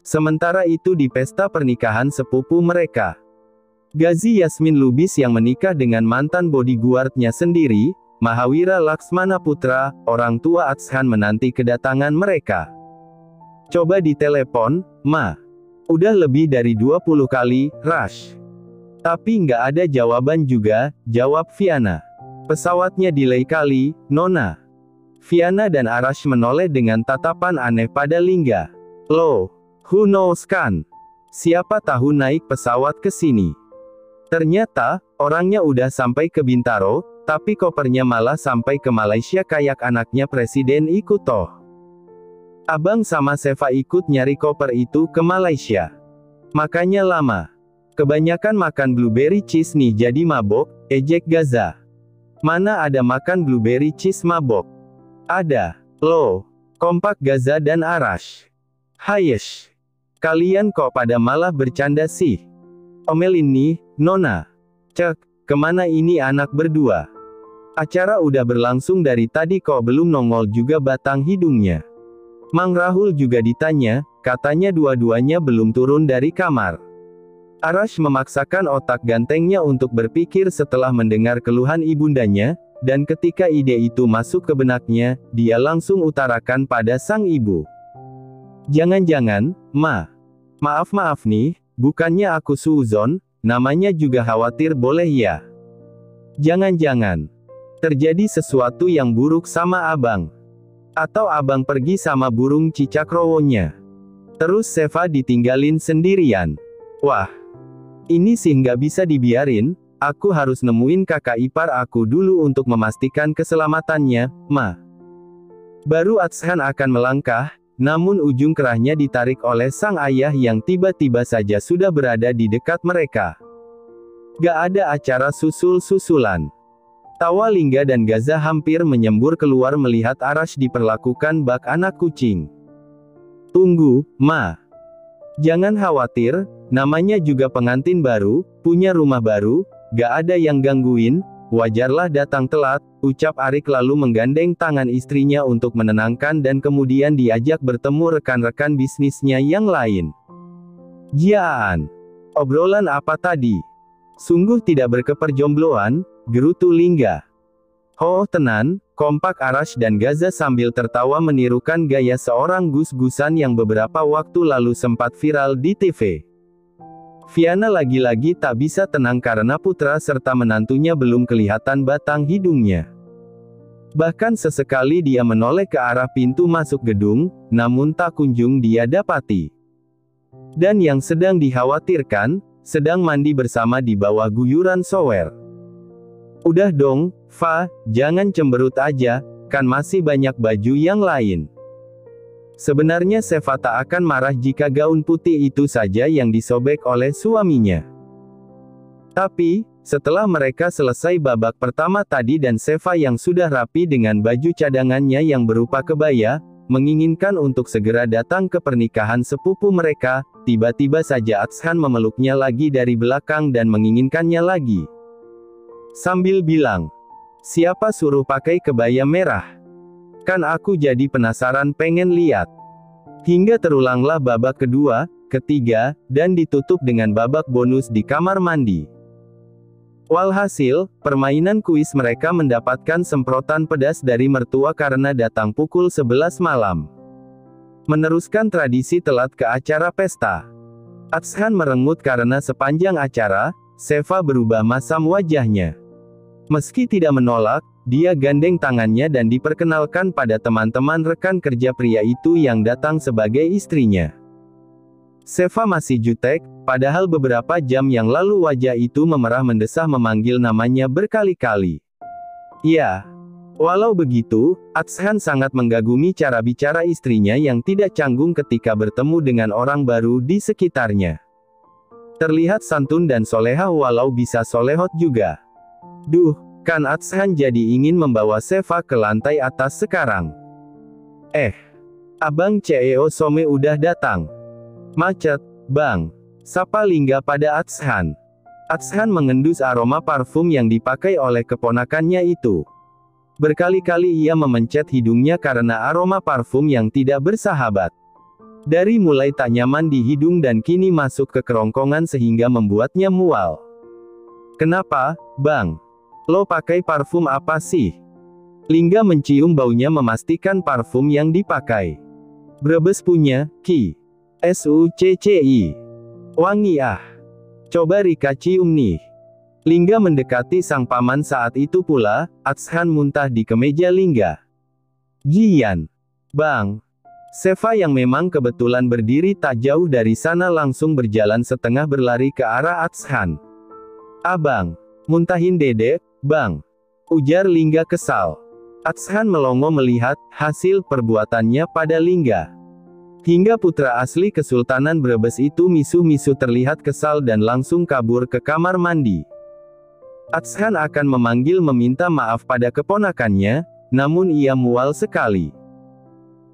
Sementara itu di pesta pernikahan sepupu mereka, Gazi Yasmin Lubis yang menikah dengan mantan bodyguardnya sendiri, Mahawira Laksmana Putra, orang tua Atshan menanti kedatangan mereka. Coba ditelepon, Ma. Udah lebih dari 20 kali, Rush. Tapi nggak ada jawaban juga, jawab Viana. Pesawatnya delay kali, Nona. Viana dan Arash menoleh dengan tatapan aneh pada Lingga. Loh, who knows kan? Siapa tahu naik pesawat ke sini. Ternyata, orangnya udah sampai ke Bintaro, tapi kopernya malah sampai ke Malaysia kayak anaknya Presiden ikut toh. Abang sama Seva ikut nyari koper itu ke Malaysia. Makanya lama. Kebanyakan makan blueberry cheese nih jadi mabok, ejek Gaza. Mana ada makan blueberry cheese mabok? Ada. Loh. Kompak Gaza dan Arash. Hayesh. Kalian kok pada malah bercanda sih? Omelin nih, Nona. Cek, kemana ini anak berdua? Acara udah berlangsung dari tadi kok belum nongol juga batang hidungnya. Mang Rahul juga ditanya, katanya dua-duanya belum turun dari kamar. Arash memaksakan otak gantengnya untuk berpikir setelah mendengar keluhan ibundanya, dan ketika ide itu masuk ke benaknya, dia langsung utarakan pada sang ibu. Jangan-jangan, Ma. Maaf nih, bukannya aku suuzon, namanya juga khawatir boleh ya? Jangan-jangan terjadi sesuatu yang buruk sama abang. Atau abang pergi sama burung cicak rowonya. Terus Seva ditinggalin sendirian. Wah. Ini sih nggak bisa dibiarin, aku harus nemuin kakak ipar aku dulu untuk memastikan keselamatannya, Ma. Baru Atshan akan melangkah, namun ujung kerahnya ditarik oleh sang ayah yang tiba-tiba saja sudah berada di dekat mereka. Gak ada acara susul-susulan. Tawa Lingga dan Gaza hampir menyembur keluar melihat Arash diperlakukan bak anak kucing. Tunggu, Ma. Jangan khawatir, namanya juga pengantin baru, punya rumah baru, gak ada yang gangguin, wajarlah datang telat, ucap Arik lalu menggandeng tangan istrinya untuk menenangkan dan kemudian diajak bertemu rekan-rekan bisnisnya yang lain. Jiaan. Obrolan apa tadi? Sungguh tidak berkeperjombloan, gerutu Lingga. Oh tenan, kompak Arash dan Gaza sambil tertawa menirukan gaya seorang gus-gusan yang beberapa waktu lalu sempat viral di TV. Viana lagi-lagi tak bisa tenang karena putra serta menantunya belum kelihatan batang hidungnya. Bahkan sesekali dia menoleh ke arah pintu masuk gedung, namun tak kunjung dia dapati. Dan yang sedang dikhawatirkan, sedang mandi bersama di bawah guyuran shower. Udah dong, Fa, jangan cemberut aja, kan masih banyak baju yang lain. Sebenarnya Seva tak akan marah jika gaun putih itu saja yang disobek oleh suaminya. Tapi, setelah mereka selesai babak pertama tadi dan Seva yang sudah rapi dengan baju cadangannya yang berupa kebaya, menginginkan untuk segera datang ke pernikahan sepupu mereka, tiba-tiba saja Atshan memeluknya lagi dari belakang dan menginginkannya lagi. Sambil bilang, siapa suruh pakai kebaya merah? Kan aku jadi penasaran pengen lihat. Hingga terulanglah babak kedua, ketiga, dan ditutup dengan babak bonus di kamar mandi. Walhasil, permainan kuis mereka mendapatkan semprotan pedas dari mertua karena datang pukul 11 malam. Meneruskan tradisi telat ke acara pesta. Atshan merengut karena sepanjang acara, Seva berubah masam wajahnya. Meski tidak menolak, dia gandeng tangannya dan diperkenalkan pada teman-teman rekan kerja pria itu yang datang sebagai istrinya. Seva masih jutek, padahal beberapa jam yang lalu wajah itu memerah mendesah memanggil namanya berkali-kali. Ya. Walau begitu, Atshan sangat mengagumi cara bicara istrinya yang tidak canggung ketika bertemu dengan orang baru di sekitarnya. Terlihat santun dan soleha walau bisa solehot juga. Duh, kan Atshan jadi ingin membawa Seva ke lantai atas sekarang. Abang CEO Some udah datang. Macet, Bang. Sapa Lingga pada Atshan. Atshan mengendus aroma parfum yang dipakai oleh keponakannya itu. Berkali-kali ia memencet hidungnya karena aroma parfum yang tidak bersahabat. Dari mulai tak nyaman di hidung dan kini masuk ke kerongkongan sehingga membuatnya mual. Kenapa, Bang? Lo pakai parfum apa sih? Lingga mencium baunya memastikan parfum yang dipakai. Brebes punya, Ki. SUCCI. Wangi ah. Coba Rika cium nih. Lingga mendekati sang paman saat itu pula, Atshan muntah di kemeja Lingga. Jian. Bang. Seva yang memang kebetulan berdiri tak jauh dari sana langsung berjalan setengah berlari ke arah Atshan. Abang. Muntahin Dede, Bang. Ujar Lingga kesal. Atshan melongo melihat hasil perbuatannya pada Lingga. Hingga putra asli Kesultanan Brebes itu misuh-misuh terlihat kesal dan langsung kabur ke kamar mandi. Atshan akan meminta maaf pada keponakannya, namun ia mual sekali.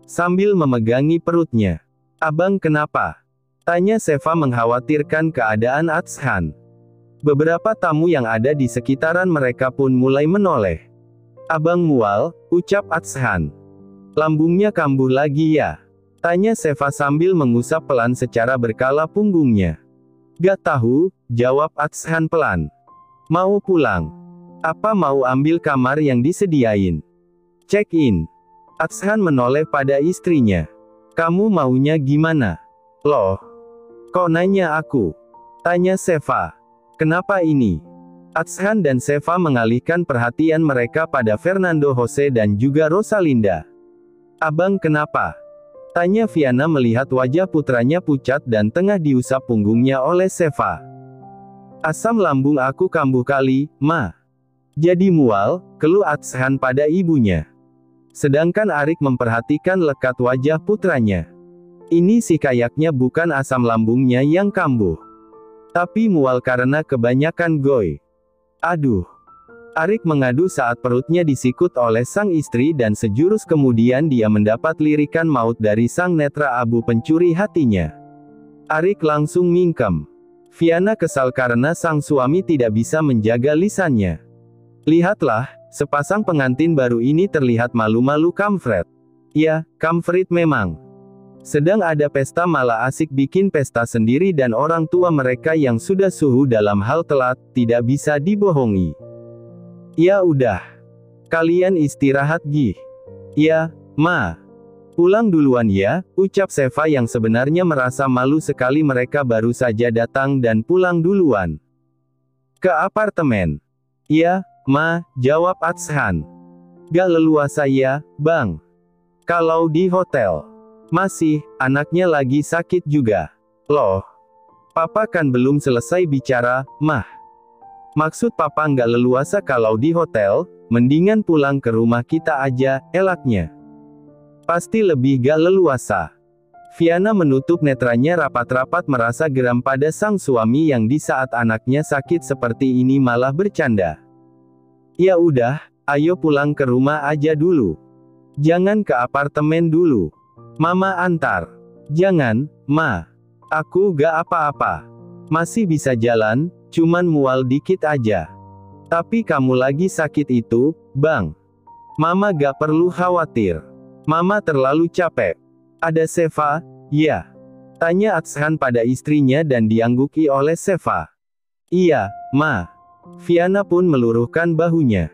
Sambil memegangi perutnya. Abang kenapa? Tanya Seva mengkhawatirkan keadaan Atshan. Beberapa tamu yang ada di sekitaran mereka pun mulai menoleh. Abang mual, ucap Atshan. Lambungnya kambuh lagi ya? Tanya Seva sambil mengusap pelan secara berkala punggungnya. Gak tahu, jawab Atshan pelan. Mau pulang? Apa mau ambil kamar yang disediain? Check in. Atshan menoleh pada istrinya. Kamu maunya gimana? Loh? Kok nanya aku? Tanya Seva. Kenapa ini? Atshan dan Seva mengalihkan perhatian mereka pada Fernando Jose dan juga Rosalinda. Abang kenapa? Tanya Viana melihat wajah putranya pucat dan tengah diusap punggungnya oleh Seva. Asam lambung aku kambuh kali, Ma. Jadi mual, keluh Atshan pada ibunya. Sedangkan Arik memperhatikan lekat wajah putranya. Ini sih kayaknya bukan asam lambungnya yang kambuh. Tapi mual karena kebanyakan goy. Aduh. Arik mengadu saat perutnya disikut oleh sang istri dan sejurus kemudian dia mendapat lirikan maut dari sang netra abu pencuri hatinya. Arik langsung mingkem. Viana kesal karena sang suami tidak bisa menjaga lisannya. Lihatlah, sepasang pengantin baru ini terlihat malu-malu kampret. Ya, kampret memang. Sedang ada pesta malah asik bikin pesta sendiri dan orang tua mereka yang sudah suhu dalam hal telat, tidak bisa dibohongi. Ya udah. Kalian istirahat gih. Ya, Ma. Pulang duluan ya, ucap Seva yang sebenarnya merasa malu sekali mereka baru saja datang dan pulang duluan. Ke apartemen. Ya, Ma, jawab Atshan. Gak leluasa ya, Bang. Kalau di hotel. Masih, anaknya lagi sakit juga. Loh. Papa kan belum selesai bicara, Mah. Maksud Papa nggak leluasa kalau di hotel, mendingan pulang ke rumah kita aja, elaknya. Pasti lebih gak leluasa. Viana menutup netranya rapat-rapat merasa geram pada sang suami yang di saat anaknya sakit seperti ini malah bercanda. Ya udah, ayo pulang ke rumah aja dulu. Jangan ke apartemen dulu. Mama antar. Jangan, Ma. Aku gak apa-apa. Masih bisa jalan, cuman mual dikit aja. Tapi kamu lagi sakit itu, Bang. Mama gak perlu khawatir. Mama terlalu capek. Ada Seva, ya? Tanya Atshan pada istrinya dan diangguki oleh Seva. Iya, Ma. Viana pun meluruhkan bahunya.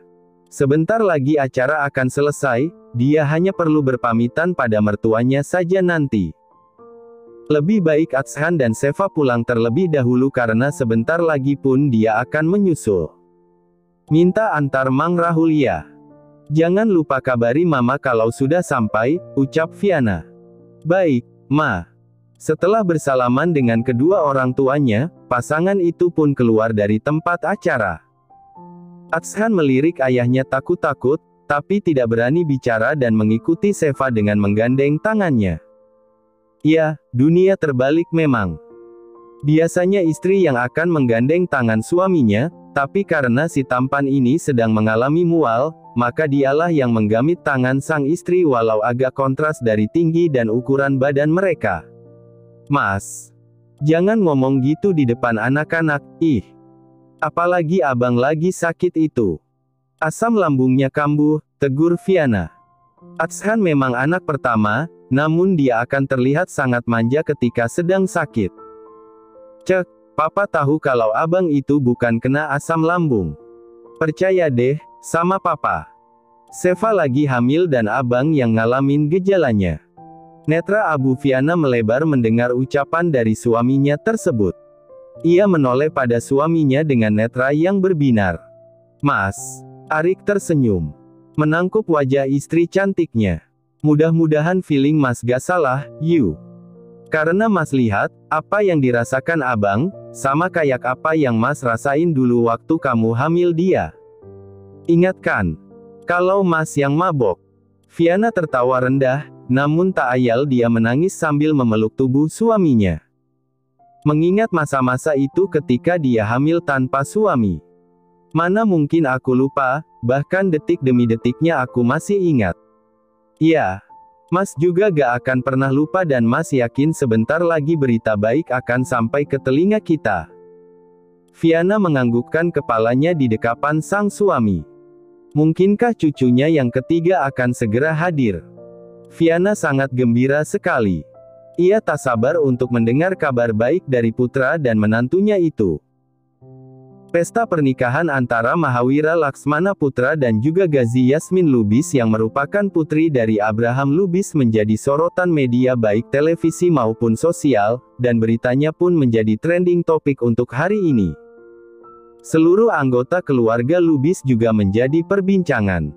Sebentar lagi acara akan selesai, dia hanya perlu berpamitan pada mertuanya saja nanti. Lebih baik Atshan dan Seva pulang terlebih dahulu karena sebentar lagi pun dia akan menyusul. Minta antar Mang Rahul ya. Jangan lupa kabari Mama kalau sudah sampai, ucap Viana. Baik, Ma. Setelah bersalaman dengan kedua orang tuanya, pasangan itu pun keluar dari tempat acara. Atshan melirik ayahnya takut-takut, tapi tidak berani bicara dan mengikuti Seva dengan menggandeng tangannya. Ya, dunia terbalik memang. Biasanya istri yang akan menggandeng tangan suaminya, tapi karena si tampan ini sedang mengalami mual, maka dialah yang menggamit tangan sang istri walau agak kontras dari tinggi dan ukuran badan mereka. Mas, jangan ngomong gitu di depan anak-anak, ih. Apalagi abang lagi sakit itu. Asam lambungnya kambuh, tegur Fiana. Atshan memang anak pertama, namun dia akan terlihat sangat manja ketika sedang sakit. Cek, papa tahu kalau abang itu bukan kena asam lambung. Percaya deh, sama papa. Seva lagi hamil dan abang yang ngalamin gejalanya. Netra Abu Fiana melebar mendengar ucapan dari suaminya tersebut. Ia menoleh pada suaminya dengan netra yang berbinar. Mas, Arik tersenyum. Menangkup wajah istri cantiknya. Mudah-mudahan feeling Mas gak salah, you. Karena Mas lihat, apa yang dirasakan abang, sama kayak apa yang Mas rasain dulu waktu kamu hamil dia. Ingatkan, kalau Mas yang mabok. Fiana tertawa rendah, namun tak ayal dia menangis sambil memeluk tubuh suaminya. Mengingat masa-masa itu ketika dia hamil tanpa suami. Mana mungkin aku lupa, bahkan detik demi detiknya aku masih ingat. Ya, Mas juga gak akan pernah lupa dan Mas yakin sebentar lagi berita baik akan sampai ke telinga kita. Fiana menganggukkan kepalanya di dekapan sang suami. Mungkinkah cucunya yang ketiga akan segera hadir? Fiana sangat gembira sekali. Ia tak sabar untuk mendengar kabar baik dari putra dan menantunya itu. Pesta pernikahan antara Mahawira Laksmana Putra dan juga Gazi Yasmin Lubis yang merupakan putri dari Abraham Lubis menjadi sorotan media baik televisi maupun sosial, dan beritanya pun menjadi trending topik untuk hari ini. Seluruh anggota keluarga Lubis juga menjadi perbincangan.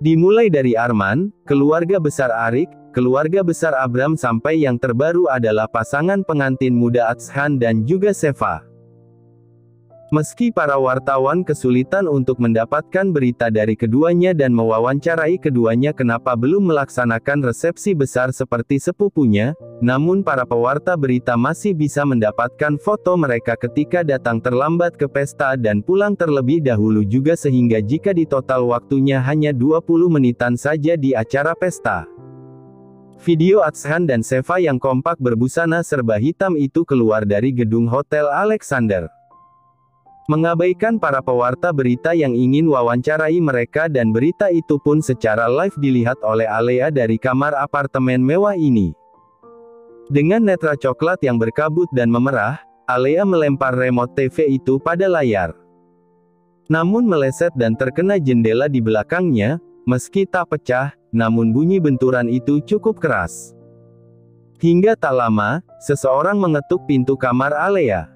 Dimulai dari Arman, keluarga besar Arik, keluarga besar Abram sampai yang terbaru adalah pasangan pengantin muda Atshan dan juga Seva. Meski para wartawan kesulitan untuk mendapatkan berita dari keduanya dan mewawancarai keduanya kenapa belum melaksanakan resepsi besar seperti sepupunya, namun para pewarta berita masih bisa mendapatkan foto mereka ketika datang terlambat ke pesta dan pulang terlebih dahulu juga sehingga jika di total waktunya hanya 20 menitan saja di acara pesta. Video Atshan dan Seva yang kompak berbusana serba hitam itu keluar dari gedung Hotel Alexander. Mengabaikan para pewarta berita yang ingin wawancarai mereka dan berita itu pun secara live dilihat oleh Alea dari kamar apartemen mewah ini. Dengan netra coklat yang berkabut dan memerah, Alea melempar remote TV itu pada layar. Namun meleset dan terkena jendela di belakangnya, meski tak pecah, namun bunyi benturan itu cukup keras. Hingga tak lama, seseorang mengetuk pintu kamar Alea.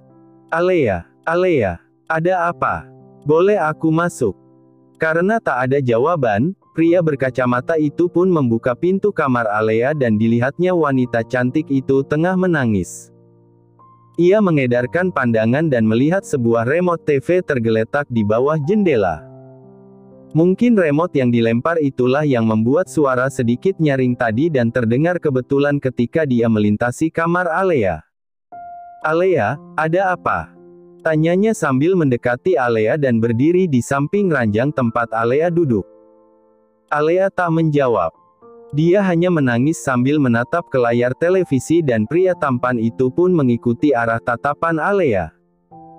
Alea, Alea. Ada apa? Boleh aku masuk? Karena tak ada jawaban, pria berkacamata itu pun membuka pintu kamar Alea dan dilihatnya wanita cantik itu tengah menangis. Ia mengedarkan pandangan dan melihat sebuah remote TV tergeletak di bawah jendela. Mungkin remote yang dilempar itulah yang membuat suara sedikit nyaring tadi dan terdengar kebetulan ketika dia melintasi kamar Alea. Alea, ada apa? Tanyanya sambil mendekati Alea dan berdiri di samping ranjang tempat Alea duduk. Alea tak menjawab. Dia hanya menangis sambil menatap ke layar televisi dan pria tampan itu pun mengikuti arah tatapan Alea.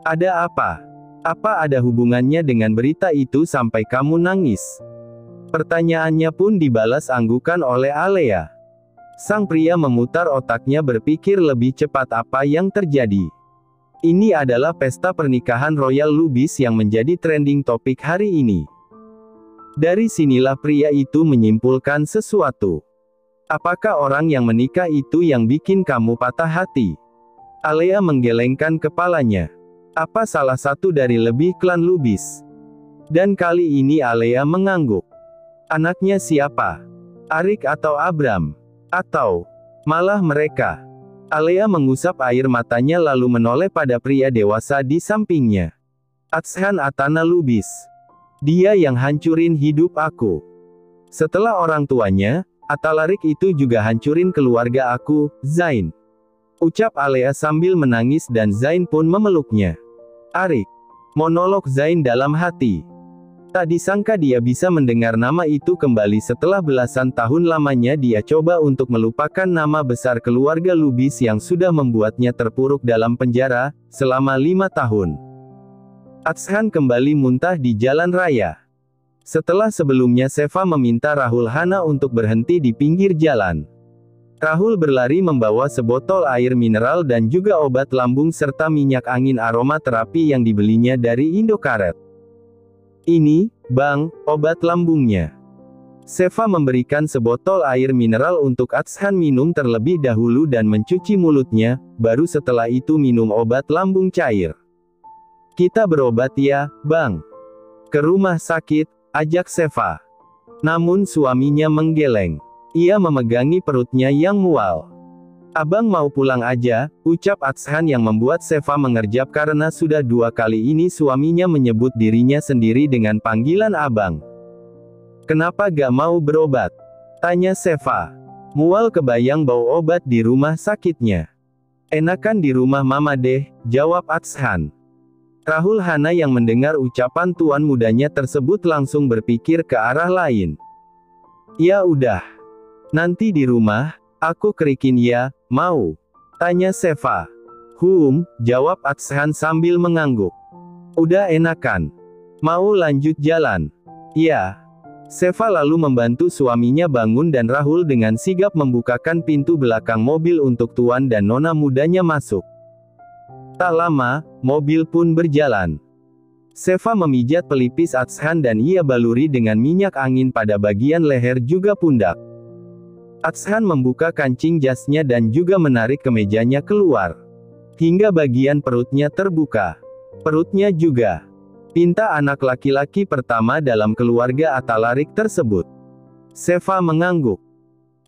Ada apa? Apa ada hubungannya dengan berita itu sampai kamu nangis? Pertanyaannya pun dibalas anggukan oleh Alea. Sang pria memutar otaknya berpikir lebih cepat apa yang terjadi. Ini adalah pesta pernikahan Royal Lubis yang menjadi trending topik hari ini. Dari sinilah pria itu menyimpulkan sesuatu. Apakah orang yang menikah itu yang bikin kamu patah hati? Alea menggelengkan kepalanya. Apa salah satu dari lebih klan Lubis? Dan kali ini Alea mengangguk. Anaknya siapa? Arik atau Abram? Atau malah mereka? Alea mengusap air matanya lalu menoleh pada pria dewasa di sampingnya. Atshan Atana Lubis. Dia yang hancurin hidup aku. Setelah orang tuanya, Atalarik itu juga hancurin keluarga aku, Zain. Ucap Alea sambil menangis dan Zain pun memeluknya. Arik. Monolog Zain dalam hati. Tak disangka dia bisa mendengar nama itu kembali setelah belasan tahun lamanya dia coba untuk melupakan nama besar keluarga Lubis yang sudah membuatnya terpuruk dalam penjara, selama 5 tahun. Atshan kembali muntah di jalan raya. Setelah sebelumnya Seva meminta Rahul Hana untuk berhenti di pinggir jalan. Rahul berlari membawa sebotol air mineral dan juga obat lambung serta minyak angin aroma terapi yang dibelinya dari Indokaret. Ini, Bang, obat lambungnya. Seva memberikan sebotol air mineral untuk Atshan minum terlebih dahulu dan mencuci mulutnya, baru setelah itu minum obat lambung cair. Kita berobat ya, Bang. Ke rumah sakit, ajak Seva. Namun suaminya menggeleng. Ia memegangi perutnya yang mual. Abang mau pulang aja, ucap Atshan yang membuat Seva mengerjap karena sudah 2 kali ini suaminya menyebut dirinya sendiri dengan panggilan abang. Kenapa gak mau berobat? Tanya Seva. Mual kebayang bau obat di rumah sakitnya. Enakan di rumah mama deh, jawab Atshan. Rahul Hana yang mendengar ucapan tuan mudanya tersebut langsung berpikir ke arah lain. Ya udah. Nanti di rumah, aku kerikin ya, mau? Tanya Seva. Jawab Atshan sambil mengangguk. Udah enakan. Mau lanjut jalan? Ya. Seva lalu membantu suaminya bangun dan Rahul dengan sigap membukakan pintu belakang mobil untuk tuan dan nona mudanya masuk. Tak lama, mobil pun berjalan. Seva memijat pelipis Atshan dan ia baluri dengan minyak angin pada bagian leher juga pundak. Atshan membuka kancing jasnya dan juga menarik kemejanya keluar. Hingga bagian perutnya terbuka. Perutnya juga. Pinta anak laki-laki pertama dalam keluarga Atalarik tersebut. Seva mengangguk.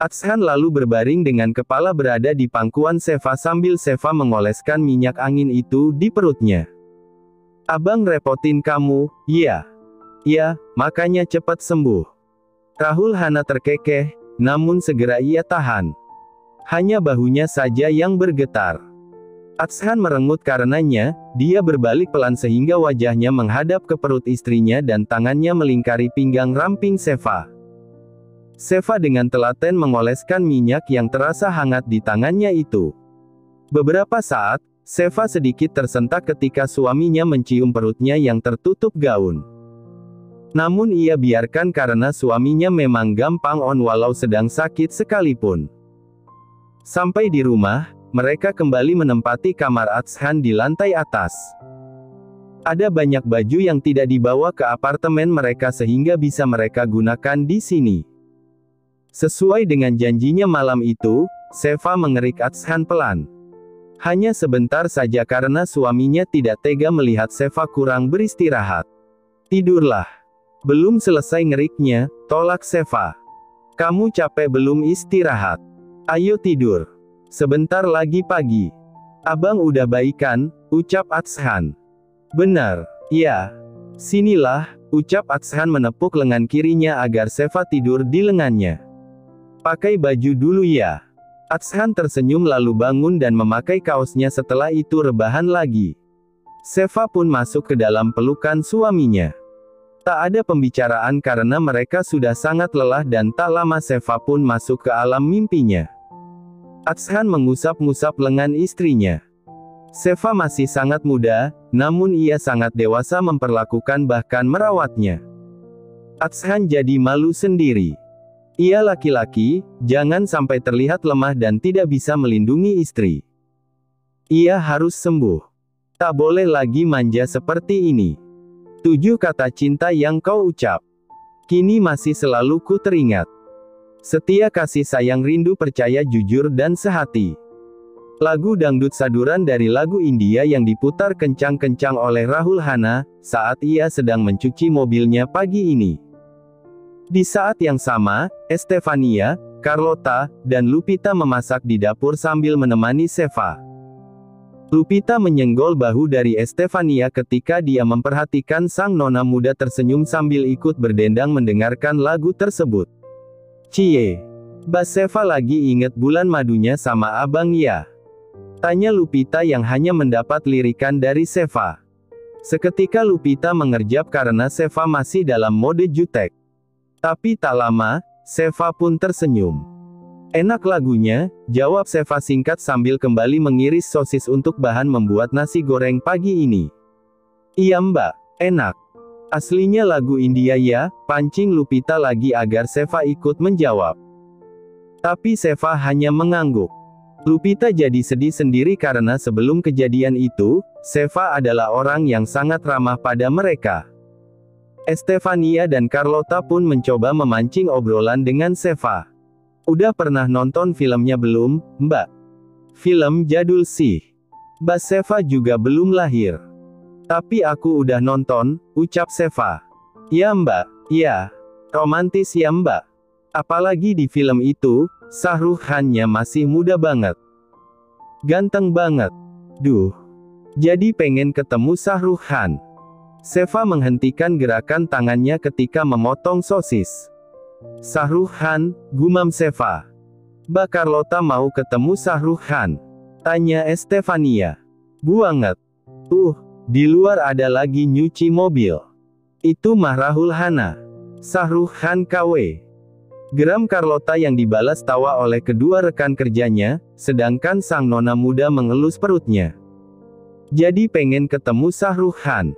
Atshan lalu berbaring dengan kepala berada di pangkuan Seva sambil Seva mengoleskan minyak angin itu di perutnya. Abang repotin kamu, ya? Ya, makanya cepat sembuh. Rahul Hana terkekeh. Namun segera ia tahan. Hanya bahunya saja yang bergetar. Atshan merengut karenanya, dia berbalik pelan sehingga wajahnya menghadap ke perut istrinya dan tangannya melingkari pinggang ramping Seva. Seva dengan telaten mengoleskan minyak yang terasa hangat di tangannya itu. Beberapa saat, Seva sedikit tersentak ketika suaminya mencium perutnya yang tertutup gaun. Namun ia biarkan karena suaminya memang gampang on walau sedang sakit sekalipun. Sampai di rumah, mereka kembali menempati kamar Atshan di lantai atas. Ada banyak baju yang tidak dibawa ke apartemen mereka sehingga bisa mereka gunakan di sini. Sesuai dengan janjinya malam itu, Seva mengerik Atshan pelan. Hanya sebentar saja karena suaminya tidak tega melihat Seva kurang beristirahat. Tidurlah. Belum selesai ngeriknya, tolak Seva. Kamu capek belum istirahat? Ayo tidur. Sebentar lagi pagi. Abang udah baikan, ucap Atshan. Benar, ya. Sinilah, ucap Atshan menepuk lengan kirinya agar Seva tidur di lengannya. Pakai baju dulu ya. Atshan tersenyum lalu bangun dan memakai kaosnya setelah itu rebahan lagi. Seva pun masuk ke dalam pelukan suaminya. Tak ada pembicaraan karena mereka sudah sangat lelah dan tak lama Seva pun masuk ke alam mimpinya. Atshan mengusap-ngusap lengan istrinya. Seva masih sangat muda, namun ia sangat dewasa memperlakukan bahkan merawatnya. Atshan jadi malu sendiri. Ia laki-laki, jangan sampai terlihat lemah dan tidak bisa melindungi istri. Ia harus sembuh. Tak boleh lagi manja seperti ini. 7 kata cinta yang kau ucap. Kini masih selalu ku teringat. Setia kasih sayang rindu percaya jujur dan sehati. Lagu dangdut saduran dari lagu India yang diputar kencang-kencang oleh Rahul Hana, saat ia sedang mencuci mobilnya pagi ini. Di saat yang sama, Estefania, Carlota, dan Lupita memasak di dapur sambil menemani Seva. Lupita menyenggol bahu dari Estefania ketika dia memperhatikan sang nona muda tersenyum sambil ikut berdendang mendengarkan lagu tersebut. Cie, Bas Seva lagi inget bulan madunya sama abang ya? Tanya Lupita yang hanya mendapat lirikan dari Seva. Seketika Lupita mengerjap karena Seva masih dalam mode jutek. Tapi tak lama, Seva pun tersenyum. Enak lagunya, jawab Seva singkat sambil kembali mengiris sosis untuk bahan membuat nasi goreng pagi ini. Iya mbak, enak. Aslinya lagu India ya, pancing Lupita lagi agar Seva ikut menjawab. Tapi Seva hanya mengangguk. Lupita jadi sedih sendiri karena sebelum kejadian itu, Seva adalah orang yang sangat ramah pada mereka. Estefania dan Carlota pun mencoba memancing obrolan dengan Seva. Udah pernah nonton filmnya belum, Mbak? Film jadul sih. Mbak Seva juga belum lahir. Tapi aku udah nonton, ucap Seva. Ya Mbak, ya. Romantis ya Mbak. Apalagi di film itu, Shah Rukh Khan-nya masih muda banget. Ganteng banget. Duh. Jadi pengen ketemu Shah Rukh Khan. Seva menghentikan gerakan tangannya ketika memotong sosis. Shah Rukh Khan, gumam Seva. Mbak Carlota mau ketemu Shah Rukh Khan? Tanya Estefania. Buanget. Di luar ada lagi nyuci mobil. Itu mah Rahul Hana. Shah Rukh Khan KW. Geram Carlota yang dibalas tawa oleh kedua rekan kerjanya, sedangkan sang nona muda mengelus perutnya. Jadi pengen ketemu Shah Rukh Khan.